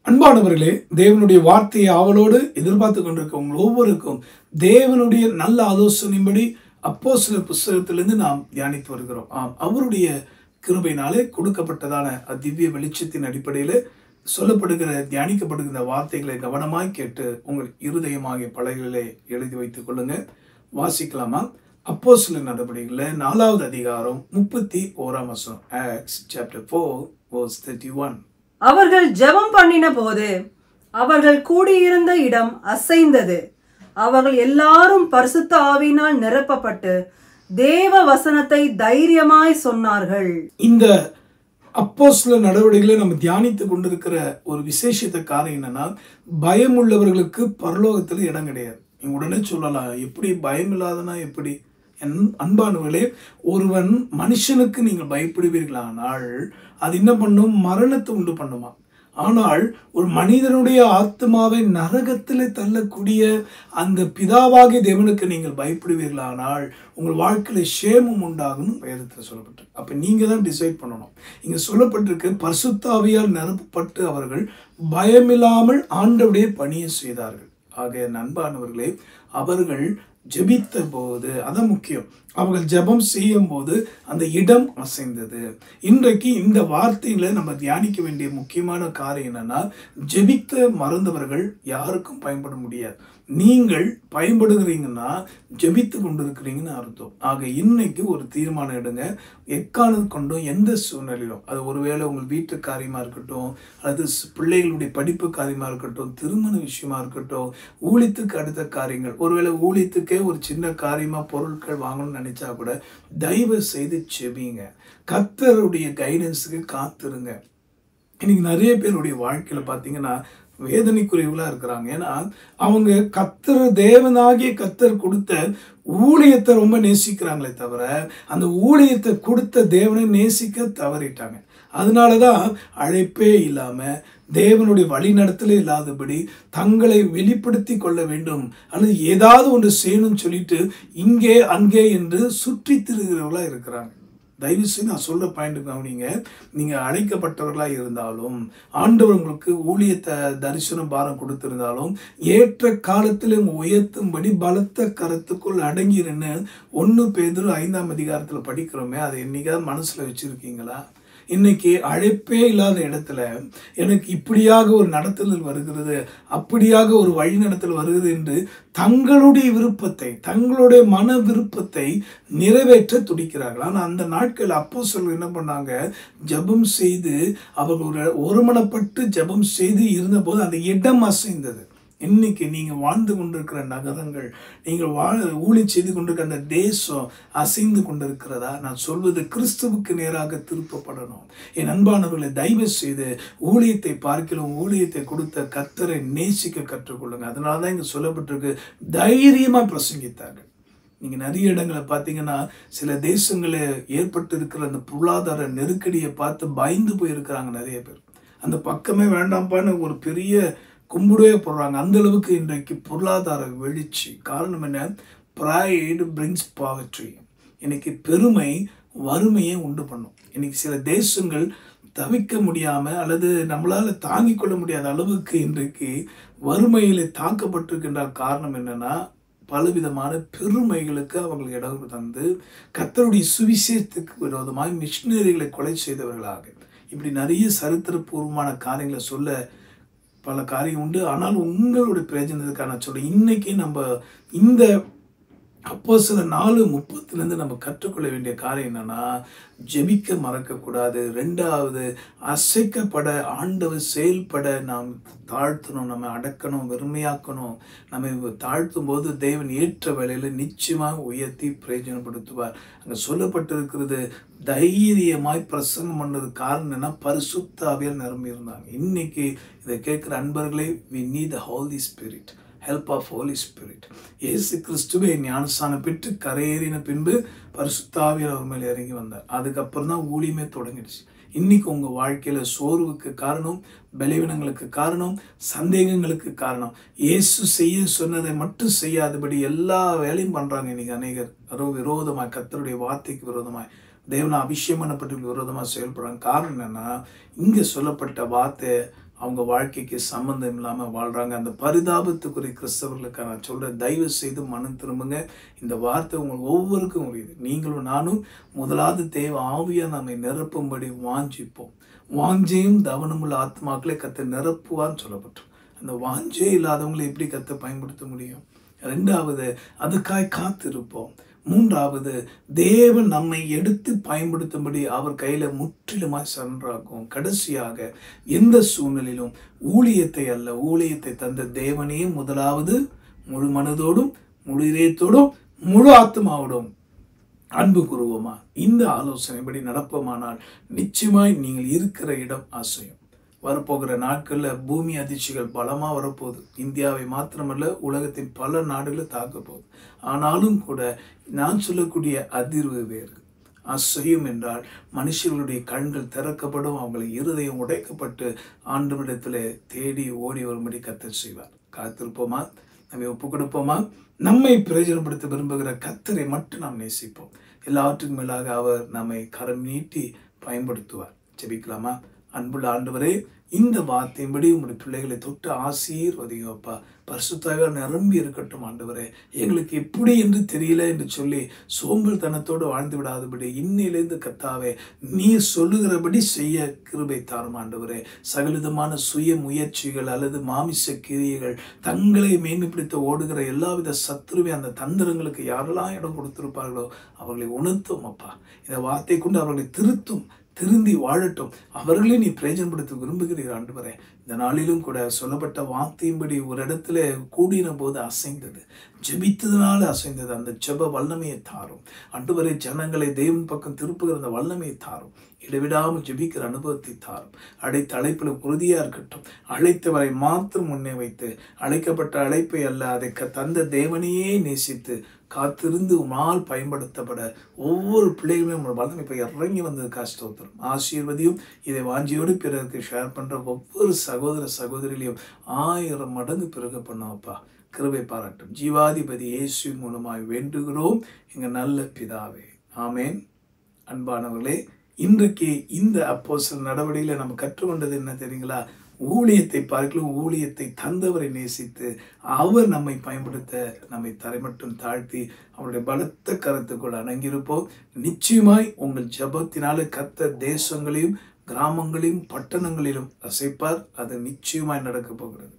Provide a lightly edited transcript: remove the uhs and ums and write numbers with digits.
அன்பானவர்களே, தேவனுடைய வார்த்தையை ஆவலோடு எதிர்பார்த்து கொண்டிருக்க உங்கள் ஒவ்வொருக்கும் தேவனுடைய நல்ல ஆலோசனையின்படி அப்போஸ்தலர் புஸ்தகத்திலிருந்து நாம் தியானித்து வருகிறோம். அவருடைய கிருபையினாலே கொடுக்கப்பட்டதான திவ்ய வெளிச்சத்தின் அடிப்படையில் சொல்லப்படுகிற தியானிக்கப்படுகிற வார்த்தைகளை கவனமாய் கேட்டு உங்கள் இருதயமாகிய பலகைகளை எழுதி வைத்துக் கொள்ளுங்க. வாசிக்கலாமா? அப்போஸ்தலர் நடபடிகளில் 4வது அதிகாரம் 31ஆம் வசனம். Acts chapter 4 verse 31. அவர்கள் ஜெபம் பண்ணின போது அவர்கள் கூடியிருந்த இடம் அசைந்தது. அவர்கள் எல்லாரும் பரிசுத்த ஆவியினால் நிரப்பப்பட்டு தேவ வசனத்தை தைரியமாய் சொன்னார்கள். இந்த அப்போஸ்தலர் நடவடிக்கைகளை நம்ம தியானித்து கொண்டிருக்கிற ஒரு விசேஷத்த காரணம் என்னன்னா, பயம் உள்ளவர்களுக்கு பரலோகத்தில் இடம் கிடையாது. நீங்க உடனே சொல்லலாம், எப்படி பயம் இல்லாதனா எப்படி? அன்பானவர்களே, ஒருவன் மனுஷனுக்கு நீங்கள் பயப்படுவீர்களானால் அது என்ன பண்ணும்? மரணத்தை உண்டு பண்ணுமா. ஆனால் ஒரு மனிதனுடைய ஆத்மாவை நரகத்தில் தள்ளக்கூடிய அந்த பிதாவாகிய தேவனுக்கு நீங்கள் பயப்படுவீர்களானால் உங்கள் வாழ்க்கையில் சேமம் உண்டாகும் வேதத்தில் சொல்லப்பட்டிருக்கு. அப்போ நீங்கள் தான் டிசைட் பண்ணணும். இங்கே சொல்லப்பட்டிருக்கு, பரிசுத்த ஆவியால் நிரப்பப்பட்டு அவர்கள் பயமில்லாமல் ஆண்டவருடைய பணியை செய்தார்கள். ஆக அன்பானவர்களே, அவர்கள் ஜெபித்த போது, அதான் முக்கியம், அவர்கள் ஜெபம் செய்யும் போது அந்த இடம் அசைந்தது. இன்றைக்கு இந்த வார்த்தையில நம்ம தியானிக்க வேண்டிய முக்கியமான காரியம் என்னன்னா, ஜெபிக்க மறந்தவர்கள் யாருக்கும் பயன்பட முடியாது. நீங்கள் பயன்படுகிறீங்கன்னா ஜெபித்து கொண்டிருக்கிறீங்கன்னு அர்த்தம். ஆக இன்னைக்கு ஒரு தீர்மானம் எடுங்க. எக்காரணம் கொண்டும் எந்த சூழ்நிலையிலும், அது ஒருவேளை உங்கள் வீட்டு காரியமா இருக்கட்டும், அல்லது பிள்ளைகளுடைய படிப்பு காரியமா இருக்கட்டும், திருமண விஷயமா இருக்கட்டும், ஊழியத்துக்கு அடுத்த காரியங்கள், ஒருவேளை ஊழியத்துக்கே ஒரு சின்ன காரியமா பொருட்கள் வாங்கணும்னு நினைச்சா கூட தயவு செய்து செபிங்க. கர்த்தருடைய கைடன்ஸுக்கு காத்திருங்க. இன்னைக்கு நிறைய பேருடைய வாழ்க்கையில பார்த்தீங்கன்னா வேதனைக்குரியவர்களா இருக்கிறாங்க. ஏன்னா அவங்க கர்த்தர், தேவனாகிய கர்த்தர் கொடுத்த ஊழியத்தை ரொம்ப நேசிக்கிறாங்களே தவிர அந்த ஊழியத்தை கொடுத்த தேவனை நேசிக்க தவறிட்டாங்க. அதனாலதான் அழைப்பே இல்லாம, தேவனுடைய வழிநடத்தலே இல்லாதபடி தங்களை வெளிப்படுத்தி கொள்ள வேண்டும் அல்லது ஏதாவது ஒன்று செய்யணும்னு சொல்லிட்டு இங்கே அங்கே என்று சுற்றி திருகிறவர்களா இருக்கிறாங்க. தயவு செய்து நான் சொல்ற பாயிண்ட் கவனிங்க. நீங்க அழைக்கப்பட்டவர்களாக இருந்தாலும், ஆண்டவர் உங்களுக்கு ஊழியத்தை தரிசனம் பாரம் கொடுத்திருந்தாலும், ஏற்ற காலத்தில் உயர்த்தும்படி பலத்த கரத்துக்குள் அடங்கிருன்னு 1 பேதுரு 5ஆம் அதிகாரத்தில் படிக்கிறோமே, அதை என்னைக்காவது மனசுல வச்சிருக்கீங்களா? இன்னைக்கு அழைப்பே இல்லாத இடத்துல எனக்கு இப்படியாக ஒரு நடத்துதல் வருகிறது, அப்படியாக ஒரு வழி நடத்தல் வருகிறது என்று தங்களுடைய விருப்பத்தை, தங்களுடைய மன விருப்பத்தை நிறைவேற்ற துடிக்கிறார்கள். ஆனால் அந்த நாட்கள் அப்போஸ்தலர்கள் என்ன பண்ணாங்க? ஜெபம் செய்து, அவர்களோட ஒருமனப்பட்டு ஜெபம் செய்து இருந்தபோது அந்த இடம் அசைந்தது. இன்னைக்கு நீங்க வாழ்ந்து கொண்டிருக்கிற நகரங்கள், நீங்கள் ஊழியம் செய்து கொண்டிருக்கிற அந்த தேசம் அசைந்து கொண்டிருக்கிறதா? நான் சொல்வது கிறிஸ்துவுக்கு நேராக திருப்பப்படணும். என் அன்பானவர்களை, தயவு செய்து ஊழியத்தை பார்க்கலாம், ஊழியத்தை கொடுத்த கர்த்தரை நேசிக்க கற்றுக்கொள்ளுங்க. அதனாலதான் இங்க சொல்லப்பட்டிருக்கு, தைரியமா பிரசங்கித்தார்கள். நீங்க நிறைய இடங்களை பார்த்தீங்கன்னா, சில தேசங்களில் ஏற்பட்டு இருக்கிற அந்த பொருளாதார நெருக்கடியை பார்த்து பயந்து போயிருக்கிறாங்க நிறைய பேர். அந்த பக்கமே வேண்டாம்ப்பான்னு ஒரு பெரிய கும்பிடவே போடுறாங்க. அந்த அளவுக்கு இன்றைக்கு பொருளாதார வெளிச்சி. காரணம் என்ன? pride brings poverty. இன்னைக்கு பெருமை வறுமையை உண்டு பண்ணும். இன்னைக்கு சில தேசங்கள் தவிக்க முடியாம அல்லது நம்மளால தாங்கிக் கொள்ள முடியாத அளவுக்கு இன்றைக்கு வறுமையில தாக்கப்பட்டிருக்கின்ற காரணம் என்னன்னா, பலவிதமான பெருமைகளுக்கு அவங்களுக்கு இடம் தந்து கர்த்தருடைய சுவிசேஷத்துக்கு விரோதமாக மிஷினரிகளை கொலை செய்தவர்களாக, இப்படி நிறைய சரித்திரபூர்வமான காரியங்களை சொல்ல பல காரியம் உண்டு. ஆனால் உங்களுடைய பிரயோஜனத்துக்கான சொல்ல, இன்னைக்கு நம்ம இந்த அப்போஸ்தலர் 4:30 நம்ம கற்றுக்கொள்ள வேண்டிய காரியம் என்னன்னா, ஜெபிக்க மறக்கக்கூடாது. 2வது, அசைக்கப்பட, ஆண்டவர் செயல்பட நாம் தாழ்த்தணும், நம்ம அடக்கணும், வெறுமையாக்கணும். நம்ம தாழ்த்தும் போது தேவன் ஏற்ற வேளையில நிச்சயமாக உயர்த்தி பிரயோஜனப்படுத்துவார். அங்க சொல்லப்பட்டிருக்கிறது, தைரியமாய் பிரசங்கம் பண்ணது காரணம் என்ன? பரிசுத்த ஆவியால் நிரம்பி இருந்தாங்க. இன்னைக்கு இதை கேட்கிற அன்பர்களே, we need the Holy Spirit, help of Holy Spirit. இயேசு கிறிஸ்துவை ஞானஸ்நானம் பெற்று கரையேறின பின்பு பரிசுத்த ஆவியார் அவர் மேலே இறங்கி வந்தார். அதுக்கப்புறம் தான் ஊழியமே தொடங்கிடுச்சு. இன்னைக்கு உங்க வாழ்க்கையில சோர்வுக்கு காரணம், பலவீனங்களுக்கு காரணம், சந்தேகங்களுக்கு காரணம், இயேசு செய்ய சொன்னதை மட்டும் செய்யாதபடி எல்லா வேலையும் பண்றாங்க. இன்னைக்கு அநேகர் விரோதமாய், கர்த்தருடைய வார்த்தைக்கு விரோதமாய், தேவனை அபிஷேகம் பண்ணப்பட்டவர்களுக்கு விரோதமாக செயல்படுறாங்க. காரணம் என்னன்னா, இங்கே சொல்லப்பட்ட வார்த்தை அவங்க வாழ்க்கைக்கு சம்பந்தம் இல்லாமல் வாழ்கிறாங்க. அந்த பரிதாபத்துக்குரிய கிறிஸ்தவர்களுக்காக நான் சொல்கிறேன், தயவு செய்து மனம் திரும்புங்க. இந்த வார்த்தை உங்களுக்கு ஒவ்வொருக்கும் உரியது. நீங்களும் நானும் முதலாவது தேவ ஆவியாக நம்மை நிரப்பும்படி வாஞ்சிப்போம். வாஞ்சையும் தவனமுள்ள ஆத்மாக்களை கத்த நிரப்புவான்னு சொல்லப்பட்டோம். அந்த வாஞ்சே இல்லாதவங்களை எப்படி கத்த பயன்படுத்த முடியும்? ரெண்டாவது, அதுக்காய் காத்திருப்போம். மூன்றாவது, தேவன் நம்மை எடுத்து பயன்படுத்தும்படி அவர் கையில் முற்றிலுமாய் சரணாகும். கடைசியாக, எந்த சூழ்நிலையிலும் ஊழியத்தை அல்ல, ஊழியத்தை தந்த தேவனே முதலாவது முழு மனதோடும் முழு இதயத்தோடும் முழு ஆத்மாவோடும் அன்பு கூறுவோமா? இந்த ஆலோசனைப்படி நடப்போமானால் நிச்சயமாய் நீங்கள் இருக்கிற இடம் அசையும். வரப்போகிற நாட்களில் பூமி அதிர்ச்சிகள் பலமாக வரப்போகுது. இந்தியாவை மாத்திரமல்ல, உலகத்தின் பல நாடுகளை தாக்க போகுது. ஆனாலும் கூட நான் சொல்லக்கூடிய அதிர்வு வேறு. அசையும் என்றால் மனுஷர்களுடைய கண்கள் திறக்கப்படும், அவங்களுக்கு இருதயம் உடைக்கப்பட்டு ஆண்டவரிடத்தில் தேடி ஓடி வரும்படி கர்த்தர் செய்வார். காத்திருப்போமா? நம்மை ஒப்பு கொடுப்போமா? நம்மை பிரயோஜனப்படுத்த விரும்புகிற கர்த்தரை மட்டும் நாம் நேசிப்போம். எல்லாவற்றுக்கும் மேலாக அவர் நம்மை கரம் நீட்டி பயன்படுத்துவார். ஜெபிக்கலாமா? அன்புள்ள ஆண்டவரே, இந்த வார்த்தையின்படி உங்களுடைய பிள்ளைகளை தொட்டு ஆசீர்வதிங்கப்பா. பரிசுத்தாக நிரம்பி இருக்கட்டும் ஆண்டவரே. எங்களுக்கு எப்படி என்று தெரியல என்று சொல்லி சோம்பல்தனத்தோடு வாழ்ந்து விடாதபடி இன்னிலிருந்து கர்த்தாவே நீர் சொல்லுகிறபடி செய்ய கிருபை தாரும் ஆண்டவரே. சகலவிதமான சுய முயற்சிகள் அல்லது மாமிச கிரியைகள், தங்களை மேன்மைப்படுத்த ஓடுகிற எல்லாவித சத்துருவே அந்த தந்திரங்களுக்கு யாரெல்லாம் இடம் கொடுத்திருப்பார்களோ அவர்களை உணர்த்தும் அப்பா. இந்த வார்த்தை கொண்டு அவர்களை திருந்தி வாழட்டும். அவர்களே நீ பிரயோஜனப்படுத்த விரும்புகிறீர் ஆண்டவரே. இந்த நாளிலும் கூட சொல்லப்பட்ட வார்த்தையின்படி ஒரு இடத்துல கூடின போது அசைந்தது, ஜெபித்ததுனால அசைந்தது. அந்த ஜெப வல்லமையை தாரும் ஆண்டவரே. ஜனங்களை தெய்வம் பக்கம் திருப்புகிற அந்த வல்லமையை தாரும். இடைவிடாமல் ஜெபிக்கிற அனுபவத்தை தாரும். அழைத்த அழைப்பில் உறுதியாக இருக்கட்டும். அழைத்தவரை மாத்திரம் முன்னே வைத்து, அழைக்கப்பட்ட அழைப்பை அல்ல, அதை தந்த தேவனையே நேசித்து காத்திருந்து உமால் பயன்படுத்தப்பட ஒவ்வொரு பிள்ளைகளுமே உங்களோட வல்லமை இப்போ இறங்கி வந்தது ஸ்தோத்திரம். ஆசீர்வதியும். இதை வாஞ்சியோடு பிறருக்கு ஷேர் பண்ணுற ஒவ்வொரு சகோதர சகோதரிகளையும் 1000 மடங்கு பிறகு பண்ணப்பா. கிருபை பாராட்டும். ஜீவாதிபதி இயேசு மூலமாய் வேண்டுகிறோம் எங்கள் நல்ல பிதாவே, ஆமேன். அன்பானவர்களே, இன்றைக்கு இந்த அப்போஸ்தலர் நடவடிக்கையில் நம்ம கற்றுக்கொண்டது என்ன தெரியுங்களா? ஊழியத்தை பார்க்கலாம், ஊழியத்தை தந்தவரை நேசித்து அவர் நம்மை பயன்படுத்த நம்மை தரைமட்டும் தாழ்த்தி அவருடைய பலத்த கருத்துக்குள் அடங்கியிருப்போம். நிச்சயமாய் உங்கள் ஜபத்தினால கர்த்தர் தேசங்களையும் கிராமங்களையும் பட்டணங்களிலும் அசைப்பார். அது நிச்சயமாய் நடக்க போகிறது.